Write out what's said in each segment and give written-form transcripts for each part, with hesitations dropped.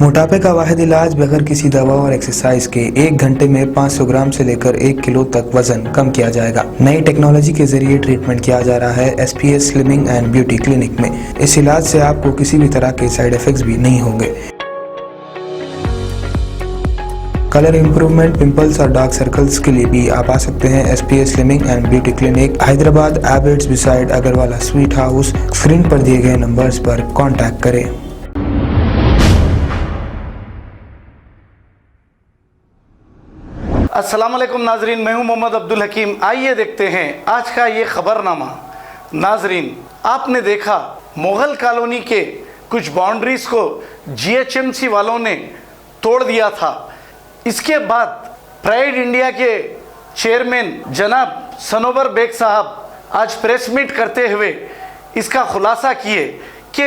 मोटापे का वाहिद इलाज बगैर किसी दवा और एक्सरसाइज के 1 घंटे में 500 ग्राम से लेकर 1 किलो तक वजन कम किया जाएगा। नई टेक्नोलॉजी के जरिए ट्रीटमेंट किया जा रहा है SPS slimming and beauty clinic में। इस इलाज से आपको किसी भी तरह के साइड इफेक्ट्स भी नहीं होंगे। कलर इंप्रूवमेंट, पिंपल्स और डार्क सर्कल्स के लिए भी आप आ सकते हैं SPS slimming and beauty clinic, Hyderabad, Abids beside Agarwala sweet house. Screen पर दिए गए नंबर्स पर कॉन्टैक्ट करें। अस्सलाम वालेकुम नाजरीन, मैं हूं मोहम्मद अब्दुल हकीम। आइए देखते हैं आज का ये खबरनामा। नाजरीन, आपने देखा मुगल कॉलोनी के कुछ बाउंड्रीज को GHMC वालों ने तोड़ दिया था। इसके बाद प्राइड इंडिया के चेयरमैन जनाब सनोवर बेग साहब आज प्रेस मीट करते हुए इसका खुलासा किए कि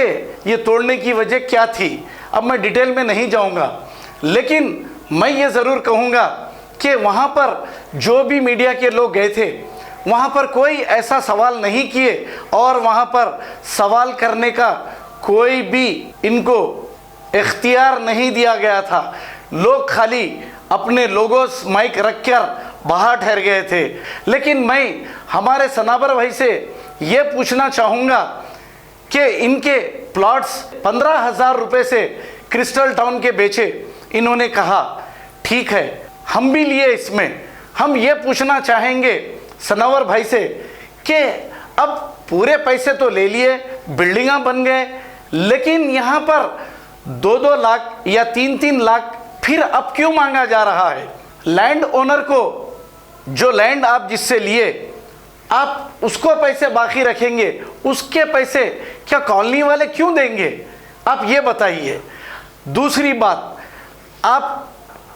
ये तोड़ने की वजह क्या थी। अब मैं डिटेल में नहीं जाऊंगा, लेकिन मैं ये ज़रूर कहूँगा कि वहाँ पर जो भी मीडिया के लोग गए थे, वहाँ पर कोई ऐसा सवाल नहीं किए और वहाँ पर सवाल करने का कोई भी इनको इख्तियार नहीं दिया गया था। लोग खाली अपने लोगोस माइक रखकर बाहर ठहर गए थे। लेकिन मैं हमारे सनावर भाई से ये पूछना चाहूँगा कि इनके प्लॉट्स 15,000 रुपये से क्रिस्टल टाउन के बेचे। इन्होंने कहा ठीक है, हम भी लिए इसमें। हम ये पूछना चाहेंगे सनावर भाई से कि अब पूरे पैसे तो ले लिए, बिल्डिंगा बन गए, लेकिन यहाँ पर 2-2 लाख या 3-3 लाख फिर अब क्यों मांगा जा रहा है? लैंड ओनर को जो लैंड आप जिससे लिए, आप उसको पैसे बाकी रखेंगे, उसके पैसे क्या कॉलोनी वाले क्यों देंगे? आप ये बताइए। दूसरी बात, आप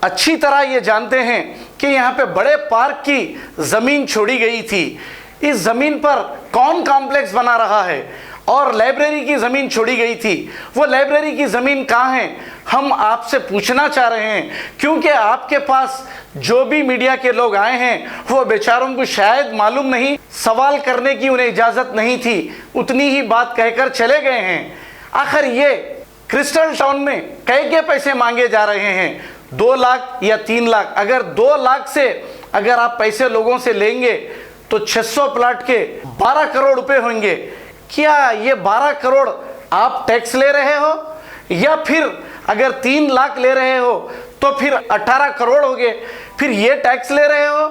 अच्छी तरह ये जानते हैं कि यहाँ पे बड़े पार्क की ज़मीन छोड़ी गई थी। इस ज़मीन पर कौन कॉम्प्लेक्स बना रहा है? और लाइब्रेरी की ज़मीन छोड़ी गई थी। वो लाइब्रेरी की ज़मीन कहाँ है? हम आपसे पूछना चाह रहे हैं, क्योंकि आपके पास जो भी मीडिया के लोग आए हैं वो बेचारों को शायद मालूम नहीं, सवाल करने की उन्हें इजाज़त नहीं थी, उतनी ही बात कहकर चले गए हैं। आखिर ये क्रिस्टल टाउन में के पैसे मांगे जा रहे हैं? 2 लाख या 3 लाख? अगर 2 लाख से अगर आप पैसे लोगों से लेंगे तो 600 प्लाट के 12 करोड़ रुपए होंगे। क्या ये 12 करोड़ आप टैक्स ले रहे हो? या फिर अगर 3 लाख ले रहे हो तो फिर 18 करोड़ हो गए, फिर ये टैक्स ले रहे हो?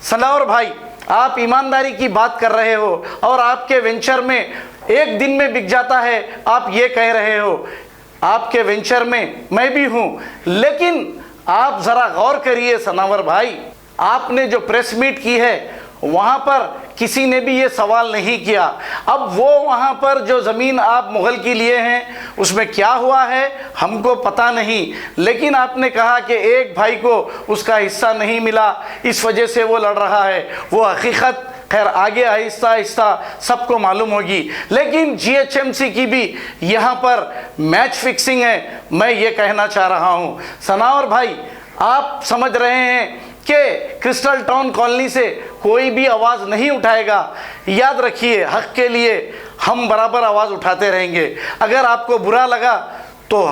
सनावर भाई, आप ईमानदारी की बात कर रहे हो और आपके वेंचर में एक दिन में बिक जाता है, आप ये कह रहे हो। आपके वेंचर में मैं भी हूं, लेकिन आप जरा गौर करिए सनावर भाई, आपने जो प्रेस मीट की है वहां पर किसी ने भी ये सवाल नहीं किया। अब वो वहां पर जो ज़मीन आप मुगल की लिए हैं उसमें क्या हुआ है हमको पता नहीं, लेकिन आपने कहा कि एक भाई को उसका हिस्सा नहीं मिला, इस वजह से वो लड़ रहा है। वो हकीकत खैर आगे आहिस्ता आहिस्ता सबको मालूम होगी, लेकिन GHMC की भी यहाँ पर मैच फिक्सिंग है, मैं ये कहना चाह रहा हूँ। सनावर भाई, आप समझ रहे हैं कि क्रिस्टल टाउन कॉलोनी से कोई भी आवाज़ नहीं उठाएगा। याद रखिए, हक के लिए हम बराबर आवाज़ उठाते रहेंगे। अगर आपको बुरा लगा तो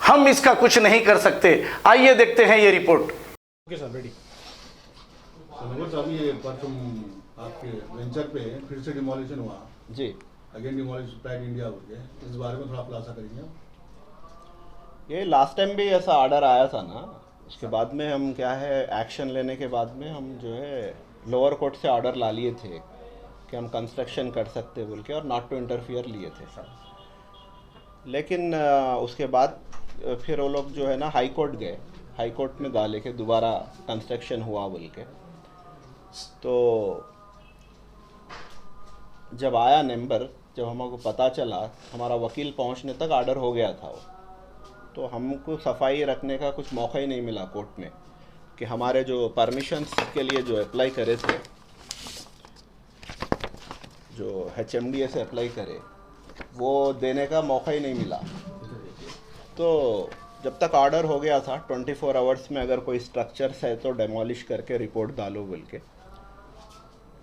हम इसका कुछ नहीं कर सकते। आइए देखते हैं ये रिपोर्ट। Okay sir, ready. अभी ये परसों आपके वेंचर पे फिर से डिमोलिशन हुआ जी, अगेन डिमोलिशन प्राइड इंडिया हो गया, इस बारे में थोड़ा खुलासा करेंगे आप? ये लास्ट टाइम भी ऐसा ऑर्डर आया था ना, उसके बाद में हम क्या है एक्शन लेने के बाद में हम जो है लोअर कोर्ट से ऑर्डर ला लिए थे कि हम कंस्ट्रक्शन कर सकते बोल के, और नॉट टू इंटरफियर लिए थे सर। लेकिन उसके बाद फिर वो लोग जो है ना हाई कोर्ट गए, हाई कोर्ट में डाले के दोबारा कंस्ट्रक्शन हुआ बोल के। तो जब आया नंबर, जब हमको पता चला, हमारा वकील पहुंचने तक ऑर्डर हो गया था वो, तो हमको सफाई रखने का कुछ मौका ही नहीं मिला कोर्ट में कि हमारे जो परमिशंस के लिए जो अप्लाई करे थे, जो HMDA से अप्लाई करे, वो देने का मौका ही नहीं मिला। तो जब तक ऑर्डर हो गया था 24 आवर्स में अगर कोई स्ट्रक्चर्स है तो डेमोलिश करके रिपोर्ट डालो बोल के,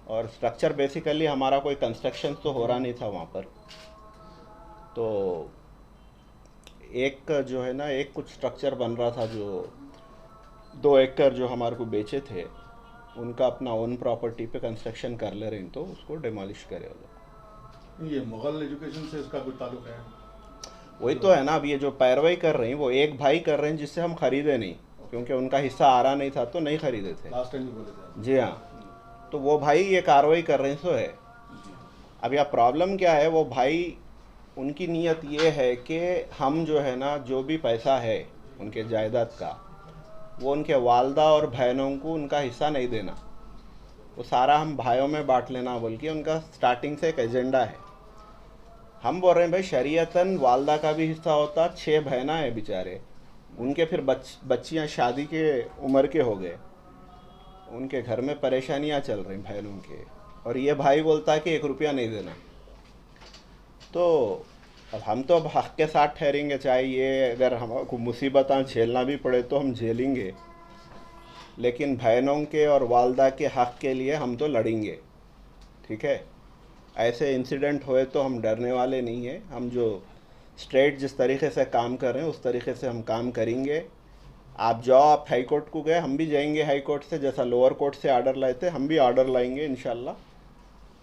और स्ट्रक्चर बेसिकली हमारा कोई कंस्ट्रक्शन तो हो रहा नहीं था वहाँ पर। तो एक जो है ना, एक कुछ स्ट्रक्चर बन रहा था जो 2 एकड़ जो हमारे को बेचे थे, उनका अपना ओन प्रॉपर्टी पे कंस्ट्रक्शन कर ले रहे हैं, तो उसको डिमोलिश करे वो लोग। ये मुगल एजुकेशन से इसका कुछ ताल्लुक है? वही तो है ना, अब ये जो पैरवाई कर रहे हैं वो एक भाई कर रहे हैं जिससे हम खरीदे नहीं, क्योंकि उनका हिस्सा आ रहा नहीं था तो नहीं खरीदे थे। लास्ट टाइम भी बोले थे आप। जी हाँ, तो वो भाई ये कार्रवाई कर रहे हैं, सो है। अब यह प्रॉब्लम क्या है, वो भाई उनकी नीयत ये है कि हम जो है ना, जो भी पैसा है उनके जायदाद का, वो उनके वालदा और बहनों को उनका हिस्सा नहीं देना, वो सारा हम भाइयों में बांट लेना बोल के उनका स्टार्टिंग से एक एजेंडा है। हम बोल रहे हैं भाई शरीयतन वालदा का भी हिस्सा होता, 6 बहना है बेचारे, उनके फिर बच्चियां शादी के उम्र के हो गए, उनके घर में परेशानियां चल रही बहनों के, और ये भाई बोलता है कि 1 रुपया नहीं देना। तो अब हम तो अब हक के साथ ठहरेंगे, चाहे ये अगर हमको मुसीबत झेलना भी पड़े तो हम झेलेंगे, लेकिन बहनों के और वालदा के हक के लिए हम तो लड़ेंगे, ठीक है। ऐसे इंसिडेंट हुए तो हम डरने वाले नहीं हैं, हम जो स्ट्रेट जिस तरीके से काम कर रहे हैं उस तरीके से हम काम करेंगे। आप जाओ, आप हाई कोर्ट को गए, हम भी जाएंगे हाई कोर्ट से, जैसा लोअर कोर्ट से आर्डर लाए थे हम भी आर्डर लाएंगे इंशाल्लाह,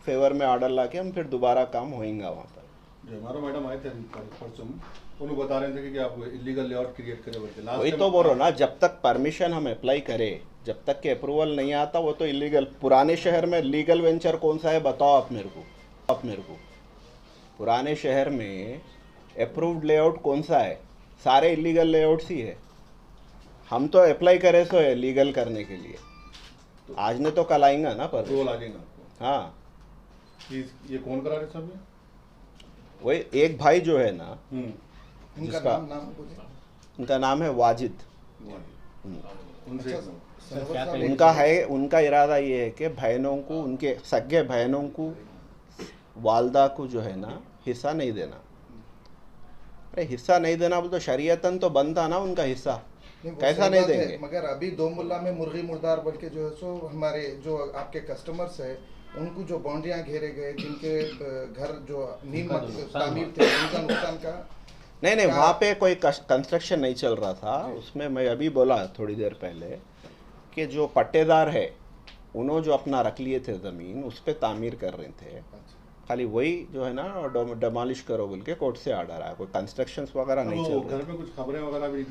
फेवर में आर्डर ला के हम फिर दोबारा काम होएगा वहाँ पर। जो हमारा मैडम आए थे परसों, उन्होंने बता रहे थे कि आप इलीगल लेआउट क्रिएट करें बोलते। वही तो बोल रहा हूँ ना, जब तक परमिशन हम अप्लाई करें, जब तक के अप्रूवल नहीं आता वो तो इलीगल। पुराने शहर में लीगल वेंचर कौन सा है बताओ आप मेरे को, पुराने शहर में अप्रूव्ड लेआउट कौन सा है? सारे इलीगल लेआउट्स ही है। हम तो अप्लाई करे सो है लीगल करने के लिए, आज ने तो कल आएगा ना पर अप्रूवल आ जाएगा आपको। हाँ, ये कौन करा रहे सब? वही एक भाई जो है ना, जिसका उनका नाम है वाजिद। उनसे उनका इरादा ये है कि बहनों को, उनके सगे बहनों को, वालदा को जो है ना हिस्सा नहीं देना। अरे हिस्सा नहीं देना बोल तो शरीयतन तो बनता ना उनका हिस्सा, कैसा नहीं देंगे? मगर अभी 2 मुल्ला में मुर्गी मुर्दार बोल के जो है सो हमारे जो आपके कस्टमर्स है उनको जो बाउंड्रियां घेरे गए, जिनके घर जो नीम तामीर थे, उनका नुकसान का नहीं, वहाँ पे कोई कंस्ट्रक्शन नहीं चल रहा था। उसमें मैं अभी बोला थोड़ी देर पहले कि जो पट्टेदार है उन्होंने जो अपना रख लिए थे ज़मीन, उस पर तामीर कर रहे थे, खाली वही जो है ना डिमोलिश करो बोल के कोर्ट से आर्डर आया, कोई कंस्ट्रक्शंस वगैरह नहीं चल रहा। घर में कुछ खबरें वगैरह भी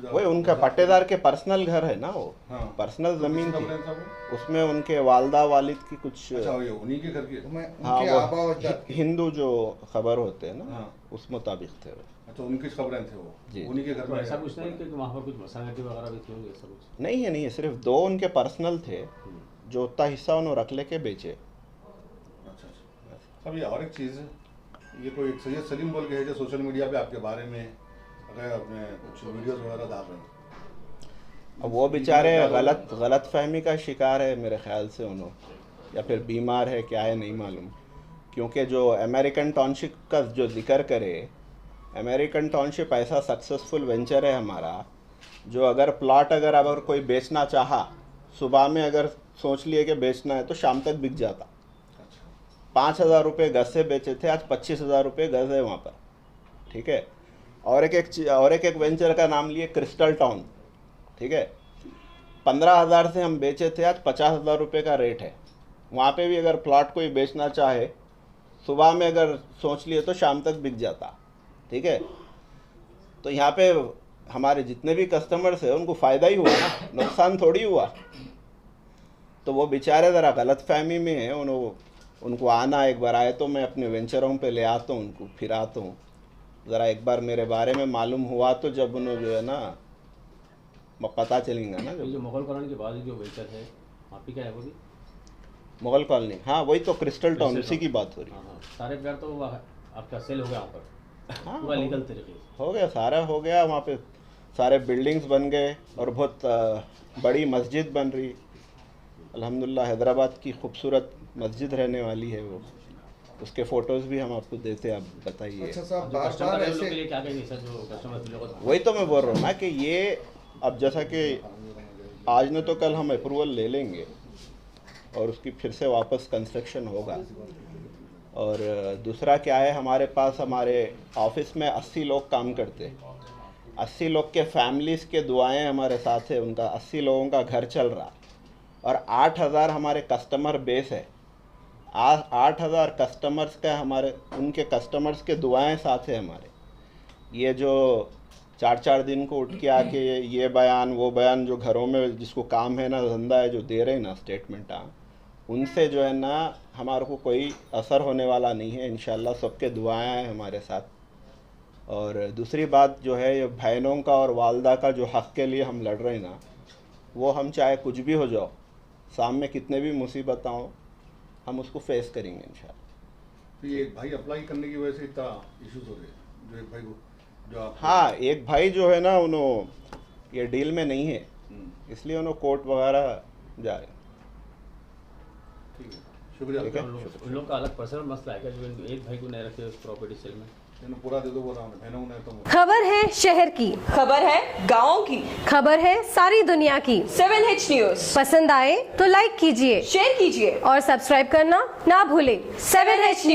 वही उनका पट्टेदार के पर्सनल घर है ना, वो पर्सनल ज़मीन थी, उसमें उनके वालदा वालिद की कुछ, उन्हीं के घर की, हाँ वो हिंदू जो खबर होते हैं ना उस मुताबिक थे वो। अच्छा, उनकी खबरें थे वो जी। उन्हीं के घर में। ऐसा कुछ नहीं कि वहाँ पर कुछ मसाले वगैरह भी थे, ऐसा कुछ नहीं है, सिर्फ 2 उनके पर्सनल थे जो उतना हिस्सा उन्होंने रख लेके बेचे। अच्छा। अब ये और एक चीज़ है, ये कोई एक सैयद सलीम बोल के है जो सोशल मीडिया पे आपके बारे में अगर अपने कुछ वीडियोस वगैरह डाल रहे हैं, अब वो बेचारे गलत फहमी का शिकार है मेरे ख्याल से उन्होंने, या फिर बीमार है क्या है नहीं मालूम, क्योंकि जो अमेरिकन टाउनशिप का जो जिक्र करे, अमेरिकन टाउनशिप ऐसा सक्सेसफुल वेंचर है हमारा, जो अगर प्लॉट अगर कोई बेचना चाहा, सुबह में अगर सोच लिए कि बेचना है तो शाम तक बिक जाता। 5,000 रुपये गज से बेचे थे, आज 25,000 रुपये गज है वहाँ पर, ठीक है। और एक वेंचर का नाम लिए क्रिस्टल टाउन, ठीक है, 15,000 से हम बेचे थे, आज 50,000 रुपये का रेट है। वहाँ पे भी अगर प्लॉट कोई बेचना चाहे, सुबह में अगर सोच लिए तो शाम तक बिक जाता, ठीक है। तो यहाँ पे हमारे जितने भी कस्टमर्स हैं उनको फ़ायदा ही हुआ ना, नुकसान थोड़ी हुआ। तो वो बेचारे ज़रा गलत फहमी में है, उनको आना, एक बार आए तो मैं अपने वेंचरों पे ले आता हूँ, उनको फिराता हूँ, ज़रा एक बार मेरे बारे में मालूम हुआ तो जब उन्हें जो है ना पता चलेगा ना। जो मुगल कॉलोनी के बाद जो वेंचर है वहाँ पे क्या है वो भी मुगल कॉलोनी, हाँ वही तो क्रिस्टल टाउन, उसी की बात हो रही है। हाँ, सारे प्यार तो आपका सेल हो गया वहाँ पर, हाँ, पूरा लीगल तरीके से हो गया, सारा हो गया। वहाँ पे सारे बिल्डिंग्स बन गए और बहुत बड़ी मस्जिद बन रही, अल्हम्दुलिल्लाह। हैदराबाद की खूबसूरत मस्जिद रहने वाली है वो, उसके फ़ोटोज़ भी हम आपको देते हैं, आप बताइए। अच्छा साहब, जो बार कस्टमर बार है उन लोग ऐसे के लिए क्या कहेंगे सर, जो कस्टमर लोगों को वही तो मैं बोल रहा हूँ ना कि ये अब जैसा कि आज न तो कल हम अप्रूवल ले लेंगे और उसकी फिर से वापस कंस्ट्रक्शन होगा, और दूसरा क्या है, हमारे पास हमारे ऑफिस में 80 लोग काम करते हैं। 80 लोग के फैमिलीज़ के दुआएं हमारे साथ है, उनका 80 लोगों का घर चल रहा। और 8000 हमारे कस्टमर बेस है। 8000 कस्टमर्स का हमारे, उनके कस्टमर्स के दुआएं साथ है हमारे। ये जो 4-4 दिन को उठ के आके ये बयान वो बयान जो घरों में जिसको काम है ना, धंधा है, जो दे रहे हैं ना स्टेटमेंट, उनसे जो है ना हमारे को कोई असर होने वाला नहीं है। इंशाल्लाह सबके दुआएं हैं हमारे साथ। और दूसरी बात जो है, ये बहनों का और वालदा का जो हक़ के लिए हम लड़ रहे हैं ना, वो हम चाहे कुछ भी हो जाओ, सामने कितने भी मुसीबत हो, हम उसको फेस करेंगे इंशाल्लाह। तो ये एक भाई अप्लाई करने की वजह से इतना इश्यूज हो रहे हैं, जो एक भाई को जो आप, हाँ, एक भाई जो है ना, उन्होंने ये डील में नहीं है, इसलिए उन्होंने कोर्ट वगैरह जा रहे हैं। ठीक है, शुक्रिया। ठीक है। उन लोग का अलग पर्सनल मसला है क्या, जो एक भाई को नहीं रखे उस प्रॉपर्टी सेल में? इन्होंने पूरा दे दो बोला हमने, बहनों ने तो खबर है शहर की, खबर है गाँव की, खबर है सारी दुनिया की। 7H न्यूज पसंद आए तो लाइक कीजिए, शेयर कीजिए और सब्सक्राइब करना ना भूलें। 7H news.